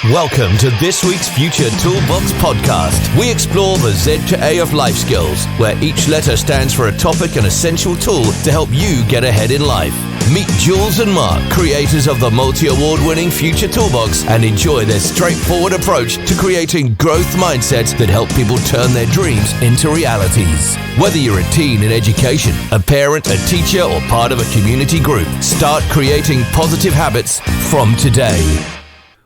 Welcome to this week's Future Toolbox podcast. We explore the Z to A of life skills, where each letter stands for a topic and essential tool to help you get ahead in life. Meet Jules and Mark, creators of the multi-award-winning Future Toolbox, and enjoy their straightforward approach to creating growth mindsets that help people turn their dreams into realities. Whether you're a teen in education, a parent, a teacher, or part of a community group, start creating positive habits from today.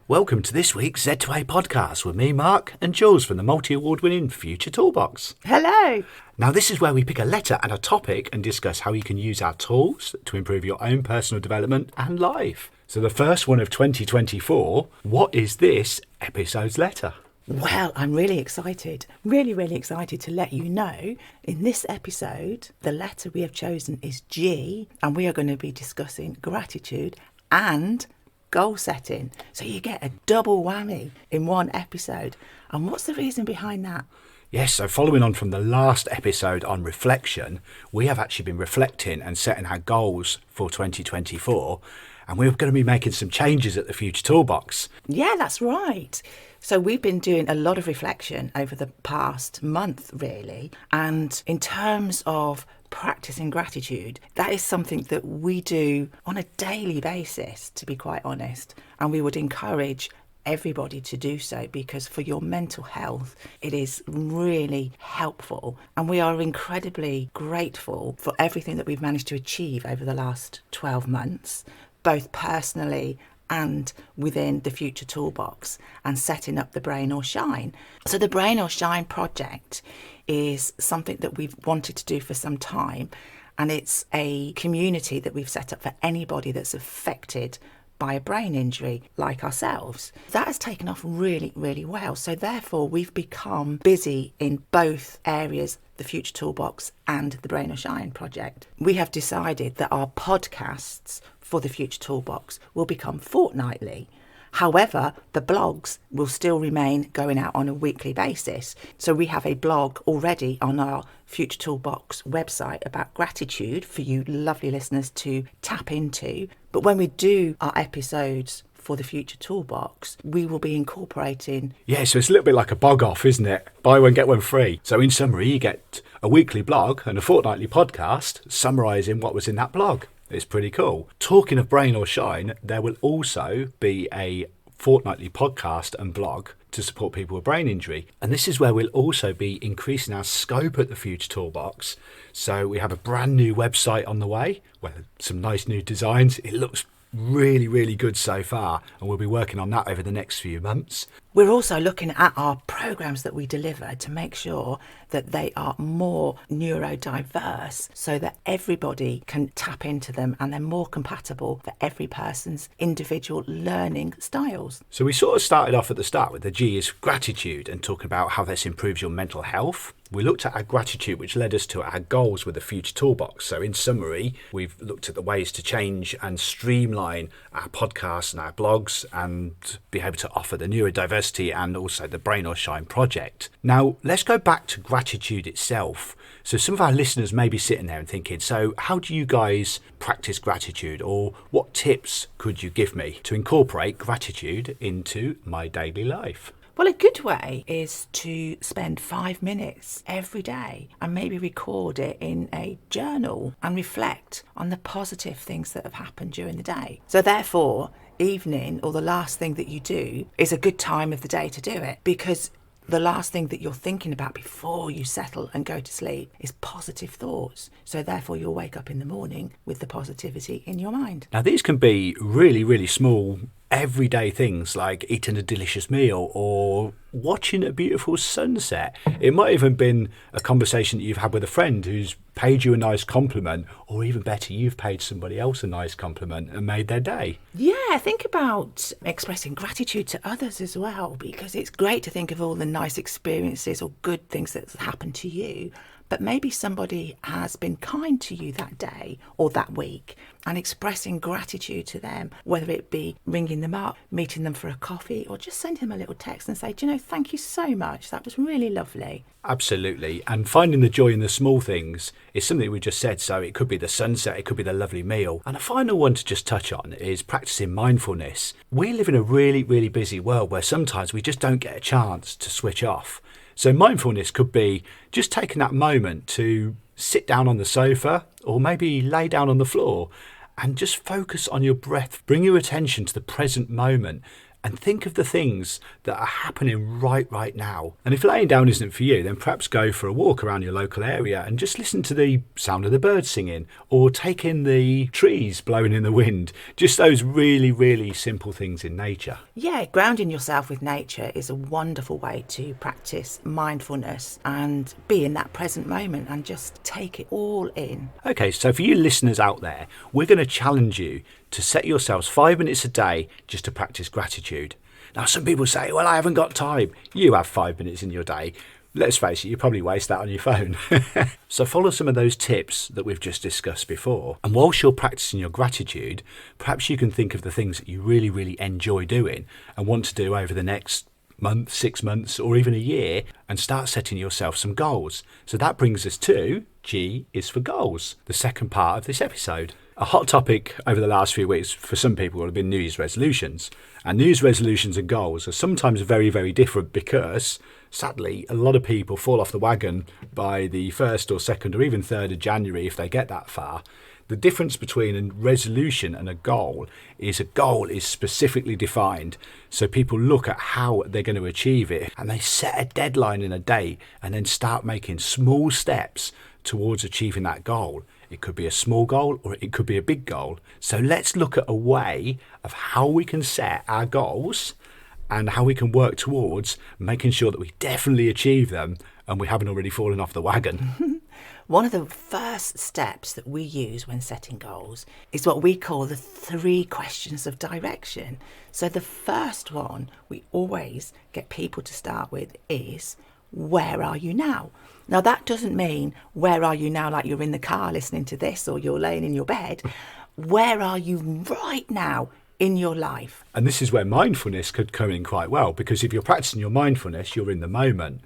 Welcome to this week's Z2A podcast with me, Mark, and Jules from the multi-award winning Future Toolbox. Hello. Now, this is where we pick a letter and a topic and discuss how you can use our tools to improve your own personal development and life. So the first one of 2024, what is this episode's letter? Well, I'm really excited, really excited to let you know in this episode, the letter we have chosen is G, and we are going to be discussing gratitude and goal setting. So you get a double whammy in one episode. And what's the reason behind that? Yes, so following on from the last episode on reflection, we have actually been reflecting and setting our goals for 2024. And we're going to be making some changes at the Future Toolbox. Yeah, that's right. So we've been doing a lot of reflection over the past month, really. And in terms of practicing gratitude, that is something that we do on a daily basis, to be quite honest. And we would encourage everybody to do so, because for your mental health, it is really helpful. And we are incredibly grateful for everything that we've managed to achieve over the last 12 months, both personally and within the Future Toolbox, and setting up the Brain or Shine. So the Brain or Shine project is something that we've wanted to do for some time, and it's a community that we've set up for anybody that's affected by a brain injury like ourselves. That has taken off really well. So therefore we've become busy in both areas, the Future Toolbox and the Brain or Shine project. We have decided that our podcasts for the Future Toolbox will become fortnightly. However, the blogs will still remain going out on a weekly basis. So we have a blog already on our Future Toolbox website about gratitude for you lovely listeners to tap into. But when we do our episodes for the Future Toolbox, we will be incorporating... Yeah, so it's a little bit like a bog off, isn't it? Buy one, get one free. So in summary, you get a weekly blog and a fortnightly podcast summarising what was in that blog. It's pretty cool. Talking of Brain or Shine, there will also be a fortnightly podcast and blog to support people with brain injury. And this is where we'll also be increasing our scope at the Future Toolbox. So we have a brand new website on the way, with some nice new designs. It looks really good so far, and we'll be working on that over the next few months. We're also looking at our programs that we deliver to make sure that they are more neurodiverse, so that everybody can tap into them and they're more compatible for every person's individual learning styles. So we sort of started off at the start with the G is gratitude and talking about how this improves your mental health. We looked at our gratitude, which led us to our goals with the Future Toolbox. So in summary, we've looked at the ways to change and streamline our podcasts and our blogs and be able to offer the neurodiversity and also the Brain or Shine project. Now, let's go back to gratitude itself. So some of our listeners may be sitting there and thinking, so how do you guys practice gratitude, or what tips could you give me to incorporate gratitude into my daily life? Well, a good way is to spend 5 minutes every day and maybe record it in a journal and reflect on the positive things that have happened during the day. So therefore, evening or the last thing that you do is a good time of the day to do it, because the last thing that you're thinking about before you settle and go to sleep is positive thoughts. So therefore you'll wake up in the morning with the positivity in your mind. Now these can be really small everyday things like eating a delicious meal or watching a beautiful sunset. It might even been a conversation that you've had with a friend who's paid you a nice compliment, or even better, you've paid somebody else a nice compliment and made their day. Yeah, think about expressing gratitude to others as well, because it's great to think of all the nice experiences or good things that's happened to you, but maybe somebody has been kind to you that day or that week, and expressing gratitude to them, whether it be ringing them up, meeting them for a coffee, or just sending them a little text and say, do you know, thank you so much. That was really lovely. Absolutely. And finding the joy in the small things is something we just said. So it could be the sunset, it could be the lovely meal. And a final one to just touch on is practicing mindfulness. We live in a really, really busy world where sometimes we just don't get a chance to switch off. So mindfulness could be just taking that moment to sit down on the sofa or maybe lay down on the floor and just focus on your breath. Bring your attention to the present moment and think of the things that are happening right now. And if laying down isn't for you, then perhaps go for a walk around your local area and just listen to the sound of the birds singing or take in the trees blowing in the wind. Just those really, really simple things in nature. Yeah, grounding yourself with nature is a wonderful way to practice mindfulness and be in that present moment and just take it all in. Okay, so for you listeners out there, we're going to challenge you to set yourselves 5 minutes a day just to practice gratitude. Now, some people say, well, I haven't got time. You have 5 minutes in your day. Let's face it, you probably waste that on your phone. So follow some of those tips that we've just discussed before. And whilst you're practicing your gratitude, perhaps you can think of the things that you really, really enjoy doing and want to do over the next month, 6 months, or even a year, and start setting yourself some goals. So that brings us to G is for goals, the second part of this episode. A hot topic over the last few weeks for some people will have been New Year's resolutions. And New Year's resolutions and goals are sometimes very, very different because, sadly, a lot of people fall off the wagon by the 1st or 2nd or even 3rd of January if they get that far. The difference between a resolution and a goal is specifically defined. So people look at how they're going to achieve it and they set a deadline in a day and then start making small steps towards achieving that goal. It could be a small goal or it could be a big goal. So let's look at a way of how we can set our goals and how we can work towards making sure that we definitely achieve them and we haven't already fallen off the wagon. One of the first steps that we use when setting goals is what we call the 3 questions of direction. So the first one we always get people to start with is, where are you now? Now, that doesn't mean where are you now like you're in the car listening to this or you're laying in your bed. Where are you right now in your life? And this is where mindfulness could come in quite well, because if you're practicing your mindfulness, you're in the moment.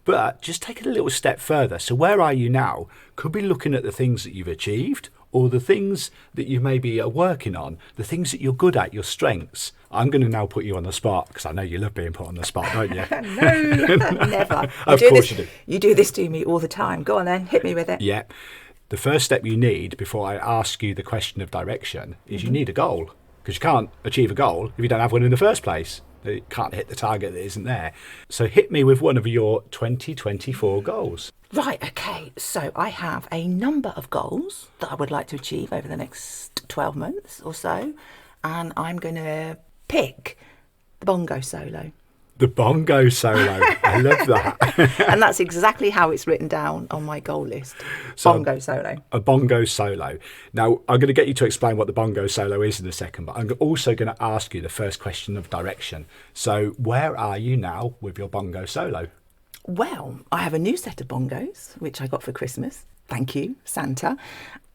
But just take it a little step further. So where are you now could be looking at the things that you've achieved or the things that you maybe are working on, the things that you're good at, your strengths. I'm going to now put you on the spot because I know you love being put on the spot, don't you? No, never. Of course you do. You do this to me all the time. Go on then, hit me with it. Yeah. The first step you need before I ask you the question of direction is you need a goal, because you can't achieve a goal if you don't have one in the first place. You can't hit the target that isn't there. So hit me with one of your 2024 goals. Right, okay. So I have a number of goals that I would like to achieve over the next 12 months or so. And I'm going to pick the bongo solo. The bongo solo. I love that. And that's exactly how it's written down on my goal list. So, bongo solo. A bongo solo. Now, I'm going to get you to explain what the bongo solo is in a second, but I'm also going to ask you the first question of direction. So where are you now with your bongo solo? Well, I have a new set of bongos, which I got for Christmas. Thank you, Santa.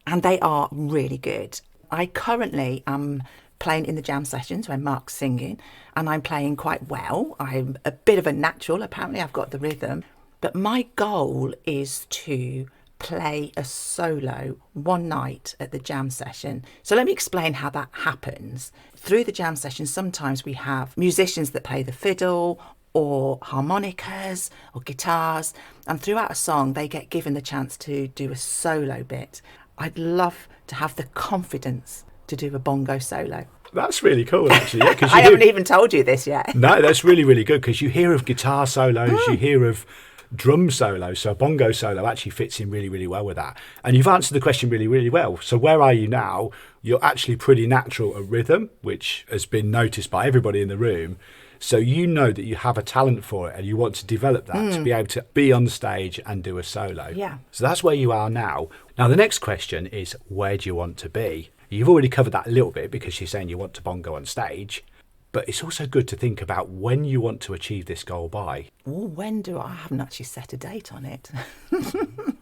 And they are really good. I currently am playing in the jam sessions when Mark's singing, and I'm playing quite well. I'm a bit of a natural. Apparently I've got the rhythm. But my goal is to play a solo one night at the jam session. So let me explain how that happens. Through the jam session, sometimes we have musicians that play the fiddle or harmonicas or guitars, and throughout a song they get given the chance to do a solo bit. I'd love to have the confidence to do a bongo solo. That's really cool, actually. Yeah, I haven't even told you this yet. No, that's really, really good, because you hear of guitar solos, you hear of drum solos, so a bongo solo actually fits in really, really well with that. And you've answered the question really, really well. So where are you now? You're actually pretty natural at rhythm, which has been noticed by everybody in the room. So you know that you have a talent for it and you want to develop that to be able to be on stage and do a solo. Yeah. So that's where you are now. Now, the next question is, where do you want to be? You've already covered that a little bit because you're saying you want to bongo on stage. But it's also good to think about when you want to achieve this goal by. Oh, when do I haven't actually set a date on it.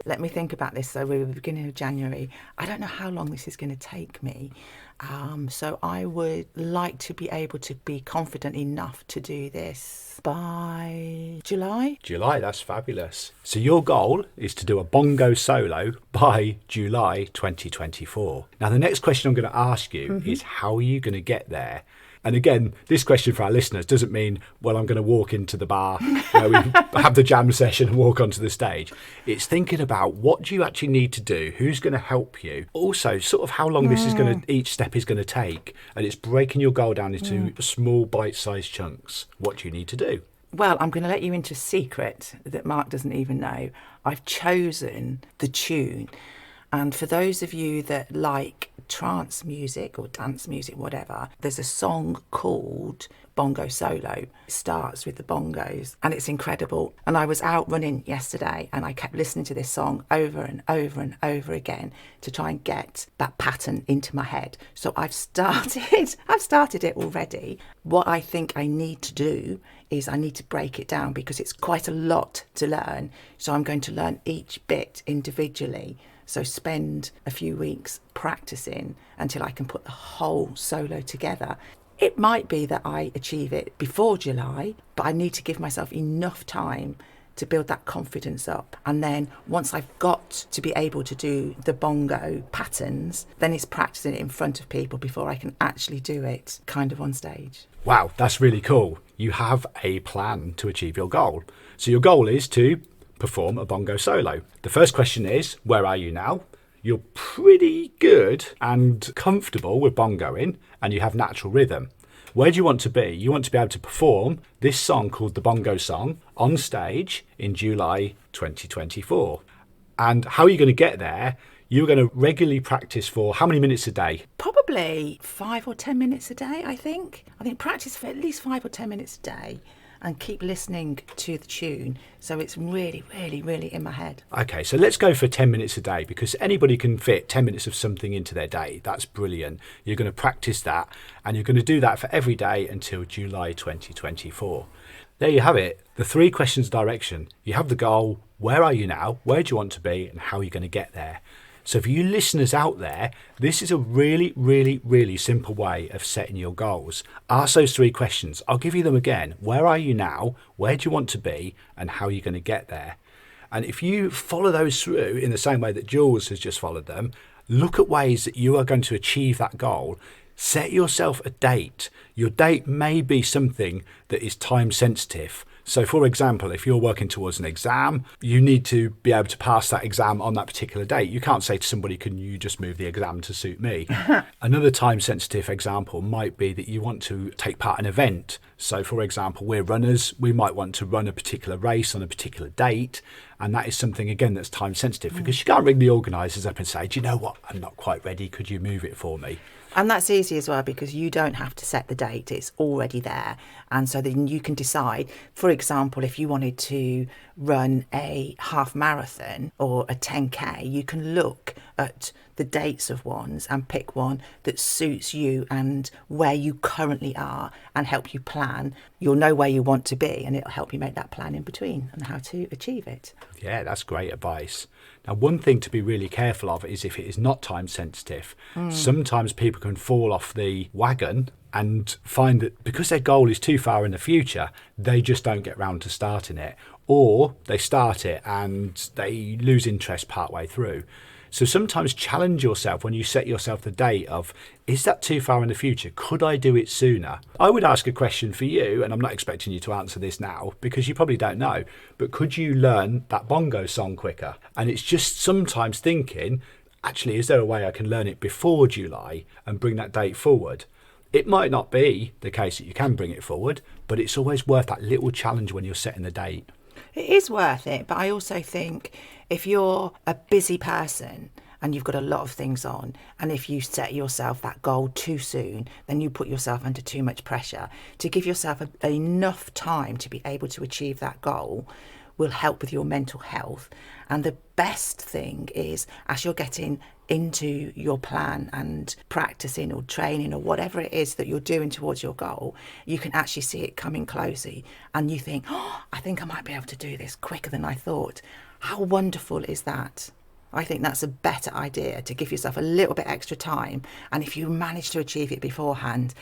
Let me think about this. So we're at the beginning of January. I don't know how long this is going to take me. So I would like to be able to be confident enough to do this by July. July, that's fabulous. So your goal is to do a bongo solo by July 2024. Now, the next question I'm going to ask you is how are you going to get there? And again, this question for our listeners doesn't mean, well, I'm going to walk into the bar, we have the jam session and walk onto the stage. It's thinking about what do you actually need to do? Who's going to help you? Also, sort of how long this is going to, each step is going to take. And it's breaking your goal down into small bite-sized chunks. What do you need to do? Well, I'm going to let you into a secret that Mark doesn't even know. I've chosen the tune. And for those of you that like trance music or dance music, whatever, there's a song called Bongo Solo. It starts with the bongos and it's incredible. And I was out running yesterday and I kept listening to this song over and over and over again to try and get that pattern into my head. So I've started it already. What I think I need to do is I need to break it down because it's quite a lot to learn. So I'm going to learn each bit individually. So spend a few weeks practicing until I can put the whole solo together. It might be that I achieve it before July, but I need to give myself enough time to build that confidence up. And then once I've got to be able to do the bongo patterns, then it's practicing it in front of people before I can actually do it kind of on stage. Wow, that's really cool. You have a plan to achieve your goal. So your goal is to perform a bongo solo. The first question is, where are you now? You're pretty good and comfortable with bongoing and you have natural rhythm. Where do you want to be? You want to be able to perform this song called the Bongo Song on stage in July 2024. And how are you going to get there? You're going to regularly practice for how many minutes a day? Probably 5 or 10 minutes a day, I think. Practice for at least 5 or 10 minutes a day. And keep listening to the tune so it's really, really, really in my head. Okay, so let's go for 10 minutes a day because anybody can fit 10 minutes of something into their day. That's brilliant. You're going to practice that and you're going to do that for every day until July 2024. There you have it. The 3 questions direction. You have the goal. Where are you now? Where do you want to be? And how are you going to get there? So for you listeners out there, this is a really, really, really simple way of setting your goals. Ask those 3 questions. I'll give you them again. Where are you now? Where do you want to be? And how are you going to get there? And if you follow those through in the same way that Jules has just followed them, look at ways that you are going to achieve that goal. Set yourself a date. Your date may be something that is time sensitive. So, for example, if you're working towards an exam, you need to be able to pass that exam on that particular date. You can't say to somebody, can you just move the exam to suit me? Another time-sensitive example might be that you want to take part in an event. So, for example, we're runners. We might want to run a particular race on a particular date. And that is something, again, that's time-sensitive because you can't ring the organisers up and say, do you know what? I'm not quite ready. Could you move it for me? And that's easy as well because you don't have to set the date. It's already there. And so then you can decide, for example, if you wanted to run a half marathon or a 10K, you can look at the dates of ones and pick one that suits you and where you currently are and help you plan. You'll know where you want to be and it'll help you make that plan in between and how to achieve it. Yeah, that's great advice. Now, one thing to be really careful of is if it is not time sensitive. Sometimes people can fall off the wagon and find that because their goal is too far in the future, they just don't get round to starting it. Or they start it and they lose interest partway through. So sometimes challenge yourself when you set yourself the date of, is that too far in the future? Could I do it sooner? I would ask a question for you, and I'm not expecting you to answer this now because you probably don't know, but could you learn that bongo song quicker? And it's just sometimes thinking, actually, is there a way I can learn it before July and bring that date forward? It might not be the case that you can bring it forward, but it's always worth that little challenge when you're setting the date. It is worth it, but I also think if you're a busy person and you've got a lot of things on, and if you set yourself that goal too soon, then you put yourself under too much pressure. To give yourself enough time to be able to achieve that goal will help with your mental health. And the best thing is, as you're getting into your plan and practicing or training or whatever it is that you're doing towards your goal, you can actually see it coming closer and you think, oh, I think I might be able to do this quicker than I thought. How wonderful is that? I think that's a better idea, to give yourself a little bit extra time. And if you manage to achieve it beforehand,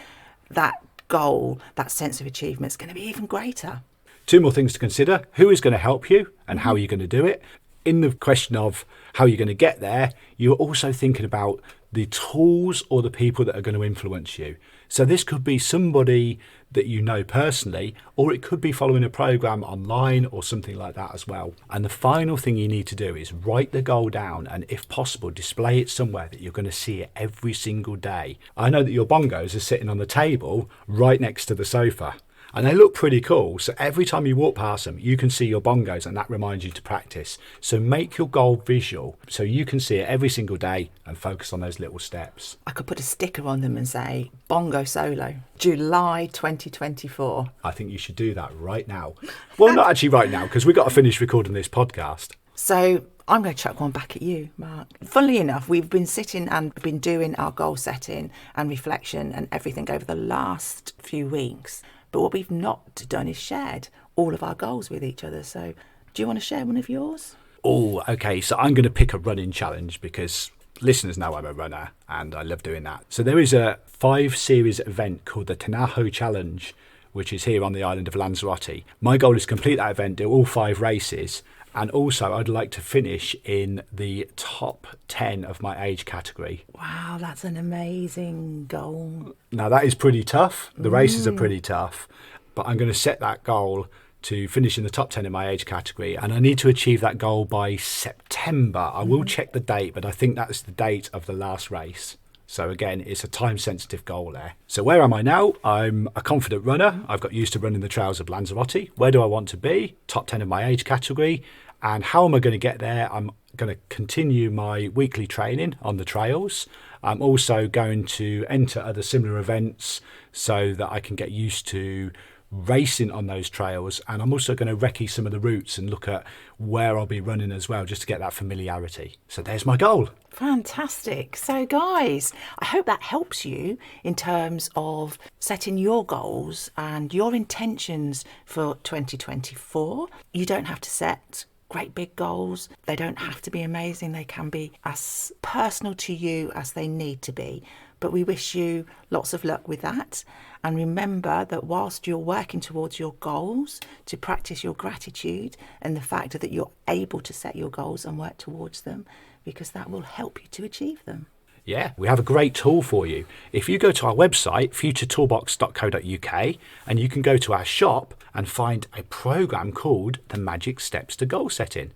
that goal, that sense of achievement is going to be even greater. 2 more things to consider. Who is going to help you and how you're going to do it? In the question of how you're going to get there, you're also thinking about the tools or the people that are going to influence you. So this could be somebody that you know personally, or it could be following a program online or something like that as well. And the final thing you need to do is write the goal down, and if possible, display it somewhere that you're going to see it every single day. I know that your bongos are sitting on the table right next to the sofa, and they look pretty cool. So every time you walk past them, you can see your bongos, and that reminds you to practice. So make your goal visual so you can see it every single day and focus on those little steps. I could put a sticker on them and say, Bongo Solo, July 2024. I think you should do that right now. Well, not actually right now, because we've got to finish recording this podcast. So I'm going to chuck one back at you, Mark. Funnily enough, we've been sitting and been doing our goal setting and reflection and everything over the last few weeks. But what we've not done is shared all of our goals with each other. So do you want to share one of yours? Oh, okay. So I'm going to pick a running challenge because listeners know I'm a runner and I love doing that. So there is a 5-series event called the Tanaho Challenge, which is here on the island of Lanzarote. My goal is to complete that event, do all 5 races. And also I'd like to finish in the top 10 of my age category. Wow, that's an amazing goal. Now that is pretty tough. The races are pretty tough, but I'm going to set that goal to finish in the top 10 in my age category, and I need to achieve that goal by September. I will check the date, but I think that's the date of the last race. So again, it's a time-sensitive goal there. So where am I now? I'm a confident runner. I've got used to running the trails of Lanzarote. Where do I want to be? Top 10 of my age category. And how am I going to get there? I'm going to continue my weekly training on the trails. I'm also going to enter other similar events so that I can get used to racing on those trails, and I'm also going to recce some of the routes and look at where I'll be running as well, just to get that familiarity. So there's my goal. Fantastic. So guys, I hope that helps you in terms of setting your goals and your intentions for 2024. You don't have to set great big goals. They don't have to be amazing. They can be as personal to you as they need to be. But we wish you lots of luck with that. And remember that whilst you're working towards your goals, to practice your gratitude and the fact that you're able to set your goals and work towards them, because that will help you to achieve them. Yeah, we have a great tool for you. If you go to our website, futuretoolbox.co.uk, and you can go to our shop and find a program called The Magic Steps to Goal Setting.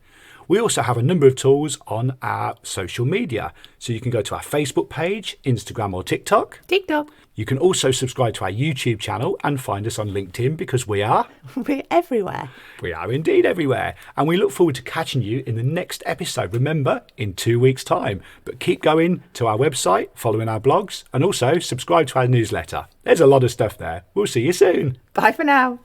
We also have a number of tools on our social media. So you can go to our Facebook page, Instagram or TikTok. You can also subscribe to our YouTube channel and find us on LinkedIn, because we're everywhere. We are indeed everywhere. And we look forward to catching you in the next episode. Remember, in 2 weeks' time. But keep going to our website, following our blogs, and also subscribe to our newsletter. There's a lot of stuff there. We'll see you soon. Bye for now.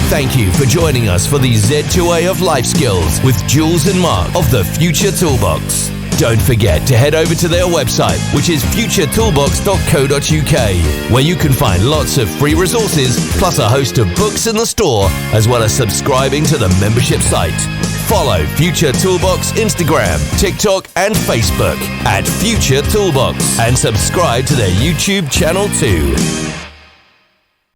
Thank you for joining us for the Z2A of Life Skills with Jules and Mark of the Future Toolbox. Don't forget to head over to their website, which is futuretoolbox.co.uk, where you can find lots of free resources, plus a host of books in the store, as well as subscribing to the membership site. Follow Future Toolbox Instagram, TikTok and Facebook at Future Toolbox, and subscribe to their YouTube channel too.